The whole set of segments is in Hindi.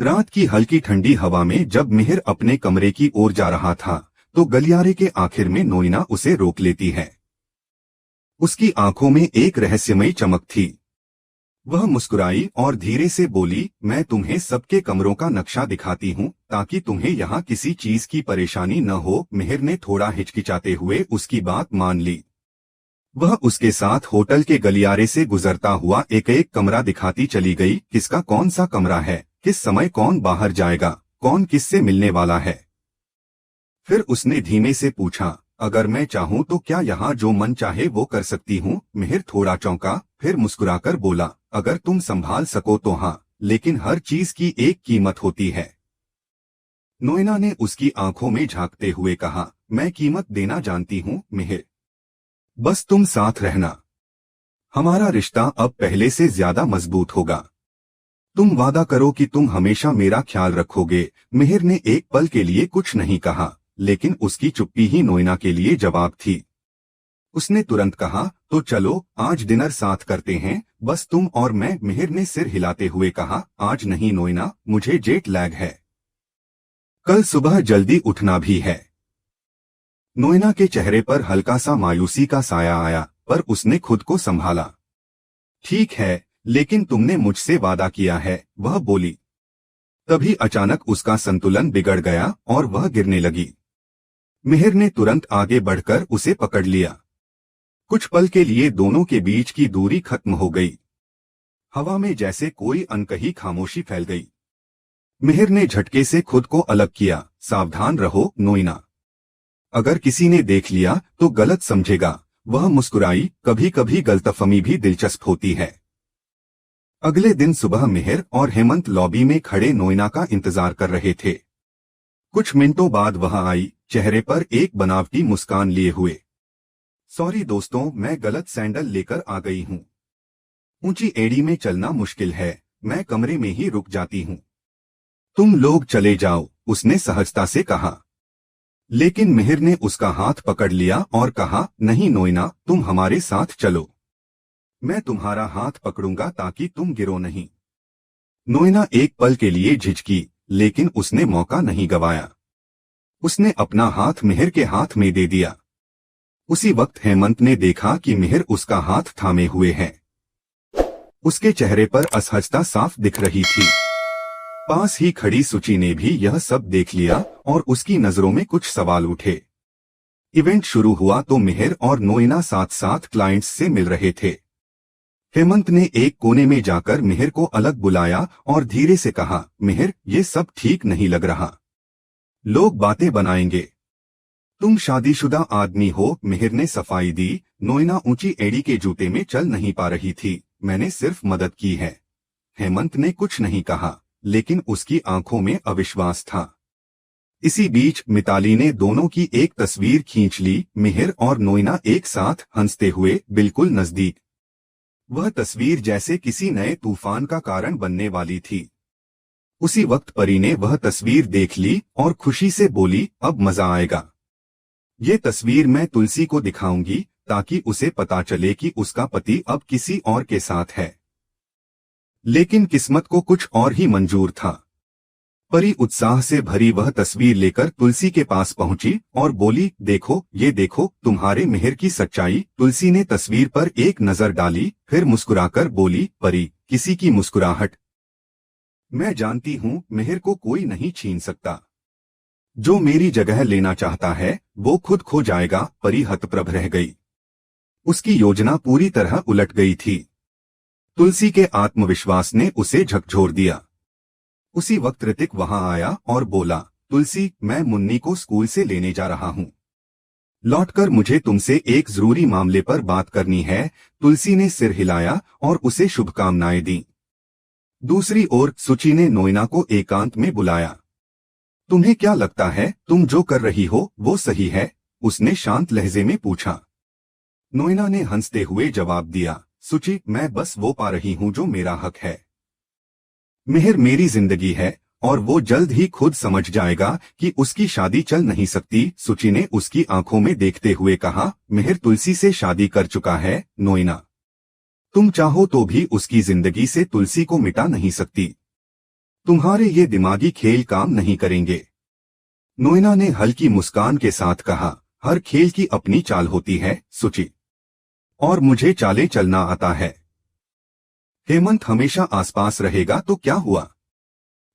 रात की हल्की ठंडी हवा में जब मिहिर अपने कमरे की ओर जा रहा था तो गलियारे के आखिर में नोइना उसे रोक लेती है। उसकी आंखों में एक रहस्यमयी चमक थी। वह मुस्कुराई और धीरे से बोली, मैं तुम्हें सबके कमरों का नक्शा दिखाती हूँ ताकि तुम्हें यहाँ किसी चीज की परेशानी न हो। मिहिर ने थोड़ा हिचकिचाते हुए उसकी बात मान ली। वह उसके साथ होटल के गलियारे से गुजरता हुआ एक एक कमरा दिखाती चली गई। किसका कौन सा कमरा है, किस समय कौन बाहर जाएगा, कौन किससे मिलने वाला है। फिर उसने धीमे से पूछा, अगर मैं चाहूँ तो क्या यहाँ जो मन चाहे वो कर सकती हूँ। मिहिर थोड़ा चौंका, फिर मुस्कुराकर बोला, अगर तुम संभाल सको तो हाँ, लेकिन हर चीज की एक कीमत होती है। नोइना ने उसकी आंखों में झांकते हुए कहा, मैं कीमत देना जानती हूँ मिहिर, बस तुम साथ रहना। हमारा रिश्ता अब पहले से ज्यादा मजबूत होगा। तुम वादा करो कि तुम हमेशा मेरा ख्याल रखोगे। मिहिर ने एक पल के लिए कुछ नहीं कहा, लेकिन उसकी चुप्पी ही नोइना के लिए जवाब थी। उसने तुरंत कहा, तो चलो आज डिनर साथ करते हैं, बस तुम और मैं। मिहिर ने सिर हिलाते हुए कहा, आज नहीं नोइना, मुझे जेट लैग है, कल सुबह जल्दी उठना भी है। नोइना के चेहरे पर हल्का सा मायूसी का साया आया, पर उसने खुद को संभाला। ठीक है, लेकिन तुमने मुझसे वादा किया है, वह बोली। तभी अचानक उसका संतुलन बिगड़ गया और वह गिरने लगी। मिहिर ने तुरंत आगे बढ़कर उसे पकड़ लिया। कुछ पल के लिए दोनों के बीच की दूरी खत्म हो गई। हवा में जैसे कोई अनकही खामोशी फैल गई। मिहिर ने झटके से खुद को अलग किया। सावधान रहो नोइना, अगर किसी ने देख लिया तो गलत समझेगा। वह मुस्कुराई, कभी कभी गलतफहमी भी दिलचस्प होती है। अगले दिन सुबह मिहिर और हेमंत लॉबी में खड़े नोइना का इंतजार कर रहे थे। कुछ मिनटों बाद वह आई, चेहरे पर एक बनावटी मुस्कान लिए हुए। सॉरी दोस्तों, मैं गलत सैंडल लेकर आ गई हूँ। ऊंची एड़ी में चलना मुश्किल है, मैं कमरे में ही रुक जाती हूँ। तुम लोग चले जाओ, उसने सहजता से कहा। लेकिन मिहिर ने उसका हाथ पकड़ लिया और कहा, नहीं नोइना, तुम हमारे साथ चलो। मैं तुम्हारा हाथ पकड़ूंगा ताकि तुम गिरो नहीं। नोइना एक पल के लिए झिझकी, लेकिन उसने मौका नहीं गंवाया। उसने अपना हाथ मिहिर के हाथ में दे दिया। उसी वक्त हेमंत ने देखा कि मिहिर उसका हाथ थामे हुए है। उसके चेहरे पर असहजता साफ दिख रही थी। पास ही खड़ी सुचि ने भी यह सब देख लिया और उसकी नजरों में कुछ सवाल उठे। इवेंट शुरू हुआ तो मिहिर और नोइना साथ साथ क्लाइंट्स से मिल रहे थे। हेमंत ने एक कोने में जाकर मिहिर को अलग बुलाया और धीरे से कहा, मिहिर, ये सब ठीक नहीं लग रहा। लोग बातें बनाएंगे। तुम शादीशुदा आदमी हो। मिहिर ने सफाई दी। नोइना ऊंची एड़ी के जूते में चल नहीं पा रही थी। मैंने सिर्फ मदद की है। हेमंत ने कुछ नहीं कहा, लेकिन उसकी आंखों में अविश्वास था। इसी बीच मिताली ने दोनों की एक तस्वीर खींच ली, मिहिर और नोइना एक साथ हंसते हुए बिल्कुल नजदीक। वह तस्वीर जैसे किसी नए तूफान का कारण बनने वाली थी। उसी वक्त परी ने वह तस्वीर देख ली और खुशी से बोली, अब मजा आएगा। ये तस्वीर मैं तुलसी को दिखाऊंगी ताकि उसे पता चले कि उसका पति अब किसी और के साथ है। लेकिन किस्मत को कुछ और ही मंजूर था। परी उत्साह से भरी वह तस्वीर लेकर तुलसी के पास पहुंची और बोली, देखो, ये देखो तुम्हारे मिहिर की सच्चाई। तुलसी ने तस्वीर पर एक नजर डाली, फिर मुस्कुराकर बोली, परी, किसी की मुस्कुराहट मैं जानती हूँ मिहिर को कोई नहीं छीन सकता। जो मेरी जगह लेना चाहता है वो खुद खो जाएगा। परी हतप्रभ रह गई। उसकी योजना पूरी तरह उलट गई थी। तुलसी के आत्मविश्वास ने उसे झकझोर दिया। उसी वक्त ऋतिक वहां आया और बोला, तुलसी, मैं मुन्नी को स्कूल से लेने जा रहा हूँ। लौटकर मुझे तुमसे एक जरूरी मामले पर बात करनी है। तुलसी ने सिर हिलाया और उसे शुभकामनाएं दी। दूसरी ओर सुचि ने नोइना को एकांत में बुलाया। तुम्हें क्या लगता है तुम जो कर रही हो वो सही है? उसने शांत लहजे में पूछा। नोइना ने हंसते हुए जवाब दिया, सुचि, मैं बस वो पा रही हूँ जो मेरा हक है। मिहिर मेरी जिंदगी है और वो जल्द ही खुद समझ जाएगा कि उसकी शादी चल नहीं सकती। सुचि ने उसकी आंखों में देखते हुए कहा, मिहिर तुलसी से शादी कर चुका है। नोइना, तुम चाहो तो भी उसकी जिंदगी से तुलसी को मिटा नहीं सकती। तुम्हारे ये दिमागी खेल काम नहीं करेंगे। नोइना ने हल्की मुस्कान के साथ कहा, हर खेल की अपनी चाल होती है सुचि, और मुझे चालें चलना आता है। हेमंत हमेशा आसपास रहेगा तो क्या हुआ,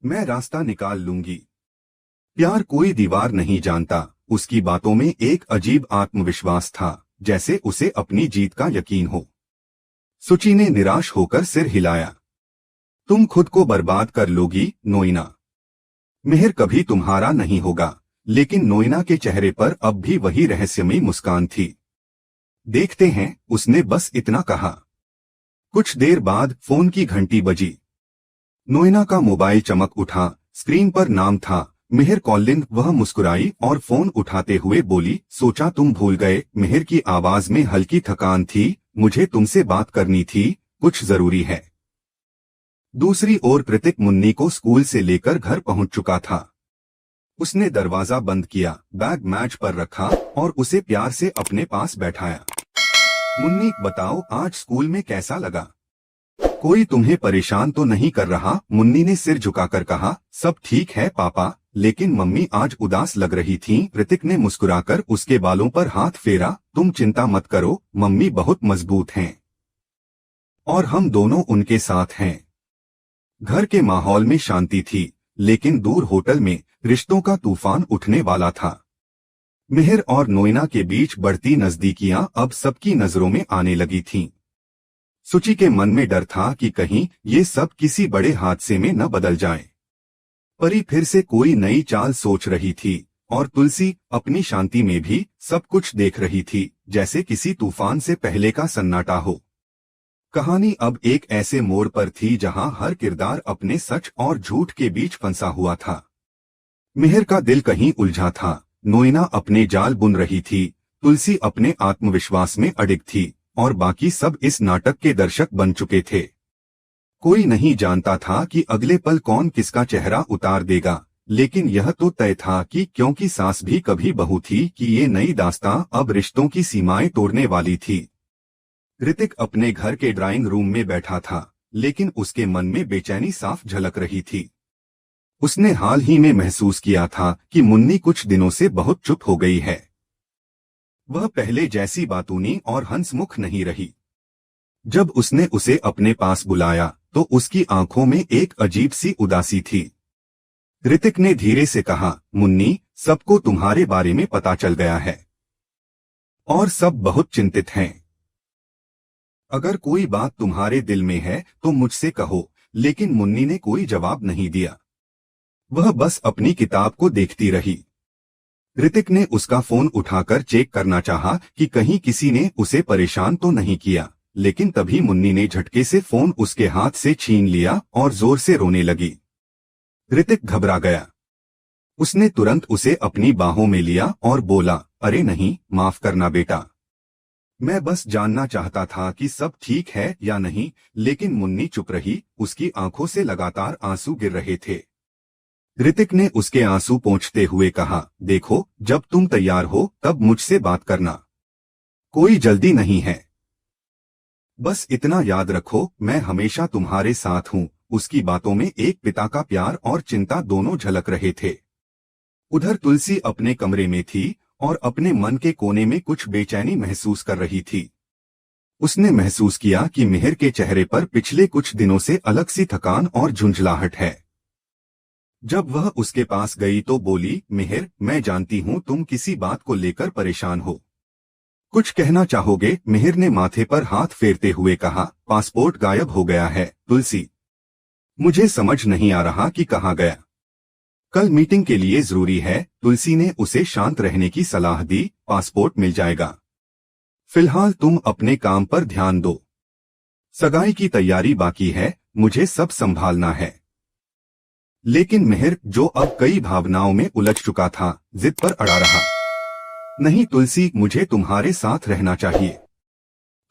मैं रास्ता निकाल लूंगी। प्यार कोई दीवार नहीं जानता। उसकी बातों में एक अजीब आत्मविश्वास था, जैसे उसे अपनी जीत का यकीन हो। सुचि ने निराश होकर सिर हिलाया। तुम खुद को बर्बाद कर लोगी नोइना। मिहिर कभी तुम्हारा नहीं होगा। लेकिन नोइना के चेहरे पर अब भी वही रहस्यमयी मुस्कान थी। देखते हैं, उसने बस इतना कहा। कुछ देर बाद फोन की घंटी बजी। नोइना का मोबाइल चमक उठा। स्क्रीन पर नाम था मिहिर कॉलिन। वह मुस्कुराई और फोन उठाते हुए बोली, सोचा तुम भूल गए। मिहिर की आवाज में हल्की थकान थी। मुझे तुमसे बात करनी थी, कुछ जरूरी है। दूसरी ओर कृतिक मुन्नी को स्कूल से लेकर घर पहुंच चुका था। उसने दरवाजा बंद किया, बैग मैच पर रखा और उसे प्यार से अपने पास बैठाया। मुन्नी, बताओ आज स्कूल में कैसा लगा? कोई तुम्हें परेशान तो नहीं कर रहा? मुन्नी ने सिर झुकाकर कहा, सब ठीक है पापा, लेकिन मम्मी आज उदास लग रही थीं। कृतिक ने मुस्कुराकर उसके बालों पर हाथ फेरा। तुम चिंता मत करो, मम्मी बहुत मजबूत हैं और हम दोनों उनके साथ हैं। घर के माहौल में शांति थी, लेकिन दूर होटल में रिश्तों का तूफान उठने वाला था। मिहिर और नोइना के बीच बढ़ती नजदीकियां अब सबकी नजरों में आने लगी थीं। सुचि के मन में डर था कि कहीं ये सब किसी बड़े हादसे में न बदल जाए। परी फिर से कोई नई चाल सोच रही थी और तुलसी अपनी शांति में भी सब कुछ देख रही थी, जैसे किसी तूफान से पहले का सन्नाटा हो। कहानी अब एक ऐसे मोड़ पर थी जहां हर किरदार अपने सच और झूठ के बीच फंसा हुआ था। मिहिर का दिल कहीं उलझा था, नोइना अपने जाल बुन रही थी, तुलसी अपने आत्मविश्वास में अडिग थी और बाकी सब इस नाटक के दर्शक बन चुके थे। कोई नहीं जानता था कि अगले पल कौन किसका चेहरा उतार देगा, लेकिन यह तो तय था कि क्योंकि सास भी कभी बहू थी कि ये नई दास्तां अब रिश्तों की सीमाएं तोड़ने वाली थी। ऋतिक अपने घर के ड्राइंग रूम में बैठा था, लेकिन उसके मन में बेचैनी साफ झलक रही थी। उसने हाल ही में महसूस किया था कि मुन्नी कुछ दिनों से बहुत चुप हो गई है। वह पहले जैसी बातूनी और हंसमुख नहीं रही। जब उसने उसे अपने पास बुलाया तो उसकी आंखों में एक अजीब सी उदासी थी। ऋतिक ने धीरे से कहा, मुन्नी, सबको तुम्हारे बारे में पता चल गया है और सब बहुत चिंतित हैं। अगर कोई बात तुम्हारे दिल में है तो मुझसे कहो। लेकिन मुन्नी ने कोई जवाब नहीं दिया। वह बस अपनी किताब को देखती रही। ऋतिक ने उसका फोन उठाकर चेक करना चाहा कि कहीं किसी ने उसे परेशान तो नहीं किया, लेकिन तभी मुन्नी ने झटके से फोन उसके हाथ से छीन लिया और जोर से रोने लगी। ऋतिक घबरा गया। उसने तुरंत उसे अपनी बाहों में लिया और बोला, अरे नहीं, माफ करना बेटा, मैं बस जानना चाहता था कि सब ठीक है या नहीं। लेकिन मुन्नी चुप रही, उसकी आंखों से लगातार आंसू गिर रहे थे। ऋतिक ने उसके आंसू पोंछते हुए कहा, देखो, जब तुम तैयार हो तब मुझसे बात करना, कोई जल्दी नहीं है। बस इतना याद रखो, मैं हमेशा तुम्हारे साथ हूँ। उसकी बातों में एक पिता का प्यार और चिंता दोनों झलक रहे थे। उधर तुलसी अपने कमरे में थी और अपने मन के कोने में कुछ बेचैनी महसूस कर रही थी। उसने महसूस किया कि मिहिर के चेहरे पर पिछले कुछ दिनों से अलग सी थकान और झुंझलाहट है। जब वह उसके पास गई तो बोली, मिहिर, मैं जानती हूँ तुम किसी बात को लेकर परेशान हो। कुछ कहना चाहोगे? मिहिर ने माथे पर हाथ फेरते हुए कहा, पासपोर्ट गायब हो गया है तुलसी, मुझे समझ नहीं आ रहा कि कहाँ गया। कल मीटिंग के लिए जरूरी है। तुलसी ने उसे शांत रहने की सलाह दी। पासपोर्ट मिल जाएगा, फिलहाल तुम अपने काम पर ध्यान दो। सगाई की तैयारी बाकी है, मुझे सब संभालना है। लेकिन मिहिर, जो अब कई भावनाओं में उलझ चुका था, जिद पर अड़ा रहा। नहीं तुलसी, मुझे तुम्हारे साथ रहना चाहिए।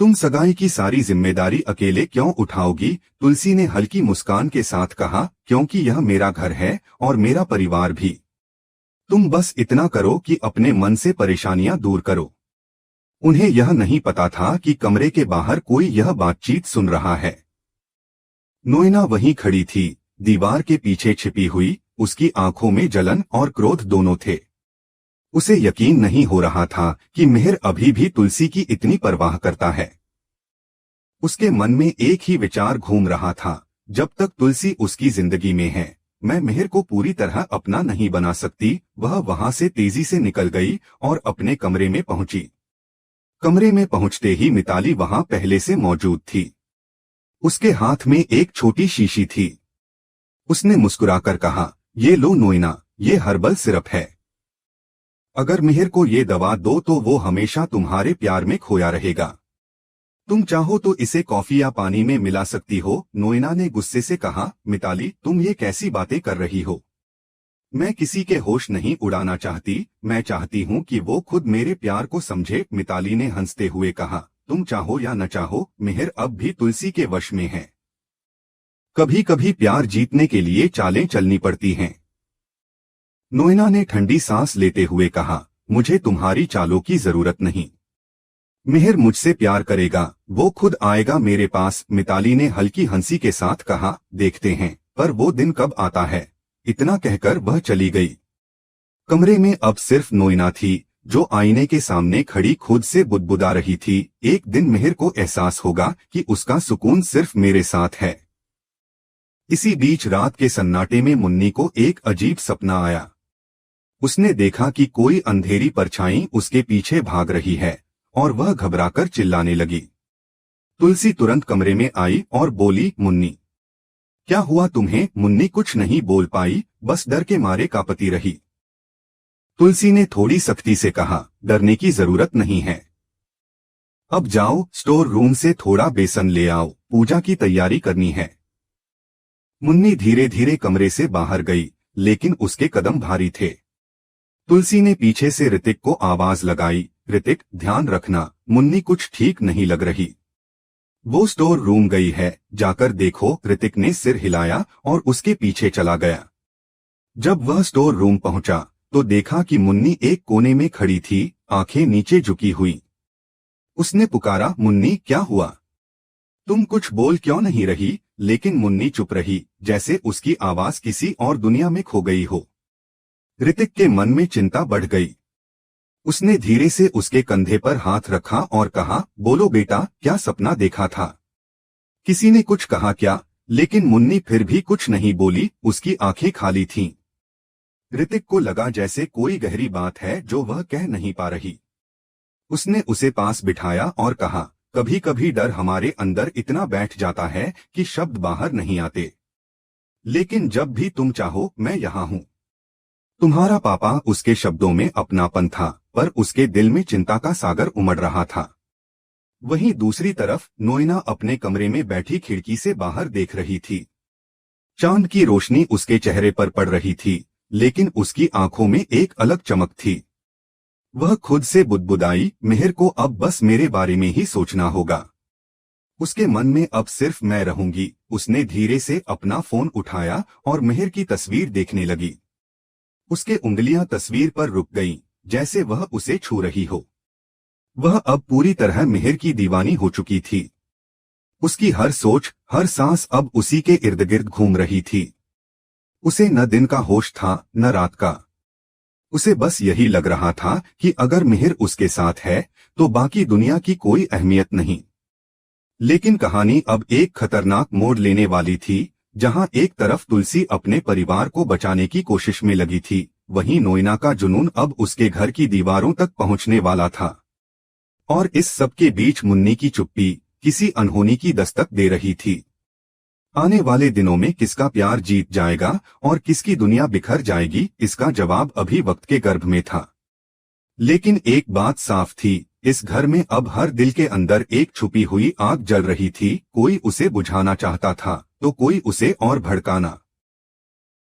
तुम सगाई की सारी जिम्मेदारी अकेले क्यों उठाओगी? तुलसी ने हल्की मुस्कान के साथ कहा, क्योंकि यह मेरा घर है और मेरा परिवार भी। तुम बस इतना करो कि अपने मन से परेशानियां दूर करो। उन्हें यह नहीं पता था कि कमरे के बाहर कोई यह बातचीत सुन रहा है। नोइना वहीं खड़ी थी, दीवार के पीछे छिपी हुई उसकी आंखों में जलन और क्रोध दोनों थे। उसे यकीन नहीं हो रहा था कि मिहिर अभी भी तुलसी की इतनी परवाह करता है। उसके मन में एक ही विचार घूम रहा था, जब तक तुलसी उसकी जिंदगी में है मैं मिहिर को पूरी तरह अपना नहीं बना सकती। वह वहां से तेजी से निकल गई और अपने कमरे में पहुंची। कमरे में पहुंचते ही मिताली वहां पहले से मौजूद थी। उसके हाथ में एक छोटी शीशी थी। उसने मुस्कुराकर कहा, ये लो नोइना, ये हर्बल सिरप है। अगर मिहिर को ये दवा दो तो वो हमेशा तुम्हारे प्यार में खोया रहेगा। तुम चाहो तो इसे कॉफी या पानी में मिला सकती हो। नोइना ने गुस्से से कहा, मिताली तुम ये कैसी बातें कर रही हो? मैं किसी के होश नहीं उड़ाना चाहती, मैं चाहती हूँ कि वो खुद मेरे प्यार को समझे। मिताली ने हंसते हुए कहा, तुम चाहो या न चाहो मिहिर अब भी तुलसी के वश में है। कभी कभी प्यार जीतने के लिए चालें चलनी पड़ती हैं। नोइना ने ठंडी सांस लेते हुए कहा, मुझे तुम्हारी चालों की जरूरत नहीं। मिहिर मुझसे प्यार करेगा, वो खुद आएगा मेरे पास। मिताली ने हल्की हंसी के साथ कहा, देखते हैं पर वो दिन कब आता है। इतना कहकर वह चली गई। कमरे में अब सिर्फ नोइना थी, जो आईने के सामने खड़ी खुद से बुदबुदा रही थी, एक दिन मिहिर को एहसास होगा कि उसका सुकून सिर्फ मेरे साथ है। इसी बीच रात के सन्नाटे में मुन्नी को एक अजीब सपना आया। उसने देखा कि कोई अंधेरी परछाई उसके पीछे भाग रही है और वह घबराकर चिल्लाने लगी। तुलसी तुरंत कमरे में आई और बोली, मुन्नी क्या हुआ तुम्हें? मुन्नी कुछ नहीं बोल पाई, बस डर के मारे कांपती रही। तुलसी ने थोड़ी सख्ती से कहा, डरने की जरूरत नहीं है। अब जाओ स्टोर रूम से थोड़ा बेसन ले आओ, पूजा की तैयारी करनी है। मुन्नी धीरे धीरे कमरे से बाहर गई, लेकिन उसके कदम भारी थे। तुलसी ने पीछे से ऋतिक को आवाज लगाई, ऋतिक ध्यान रखना, मुन्नी कुछ ठीक नहीं लग रही। वो स्टोर रूम गई है, जाकर देखो। ऋतिक ने सिर हिलाया और उसके पीछे चला गया। जब वह स्टोर रूम पहुंचा तो देखा कि मुन्नी एक कोने में खड़ी थी, आंखें नीचे झुकी हुई। उसने पुकारा, मुन्नी क्या हुआ? तुम कुछ बोल क्यों नहीं रही? लेकिन मुन्नी चुप रही, जैसे उसकी आवाज किसी और दुनिया में खो गई हो। ऋतिक के मन में चिंता बढ़ गई। उसने धीरे से उसके कंधे पर हाथ रखा और कहा, बोलो बेटा, क्या सपना देखा था? किसी ने कुछ कहा क्या? लेकिन मुन्नी फिर भी कुछ नहीं बोली, उसकी आंखें खाली थीं। ऋतिक को लगा जैसे कोई गहरी बात है जो वह कह नहीं पा रही। उसने उसे पास बिठाया और कहा, कभी कभी डर हमारे अंदर इतना बैठ जाता है कि शब्द बाहर नहीं आते, लेकिन जब भी तुम चाहो मैं यहाँ हूँ। तुम्हारा पापा। उसके शब्दों में अपनापन था, पर उसके दिल में चिंता का सागर उमड़ रहा था। वहीं दूसरी तरफ नोइना अपने कमरे में बैठी खिड़की से बाहर देख रही थी। चांद की रोशनी उसके चेहरे पर पड़ रही थी, लेकिन उसकी आंखों में एक अलग चमक थी। वह खुद से बुदबुदाई, मिहिर को अब बस मेरे बारे में ही सोचना होगा। उसके मन में अब सिर्फ मैं रहूंगी। उसने धीरे से अपना फोन उठाया और मिहिर की तस्वीर देखने लगी। उसके उंगलियां तस्वीर पर रुक गईं, जैसे वह उसे छू रही हो। वह अब पूरी तरह मिहिर की दीवानी हो चुकी थी। उसकी हर सोच, हर सांस अब उसी के इर्द गिर्द घूम रही थी। उसे न दिन का होश था न रात का। उसे बस यही लग रहा था कि अगर मिहिर उसके साथ है तो बाकी दुनिया की कोई अहमियत नहीं। लेकिन कहानी अब एक खतरनाक मोड़ लेने वाली थी। जहां एक तरफ तुलसी अपने परिवार को बचाने की कोशिश में लगी थी, वहीं नोइना का जुनून अब उसके घर की दीवारों तक पहुंचने वाला था। और इस सब के बीच मुन्नी की चुप्पी किसी अनहोनी की दस्तक दे रही थी। आने वाले दिनों में किसका प्यार जीत जाएगा और किसकी दुनिया बिखर जाएगी, इसका जवाब अभी वक्त के गर्भ में था। लेकिन एक बात साफ थी, इस घर में अब हर दिल के अंदर एक छुपी हुई आग जल रही थी। कोई उसे बुझाना चाहता था तो कोई उसे और भड़काना।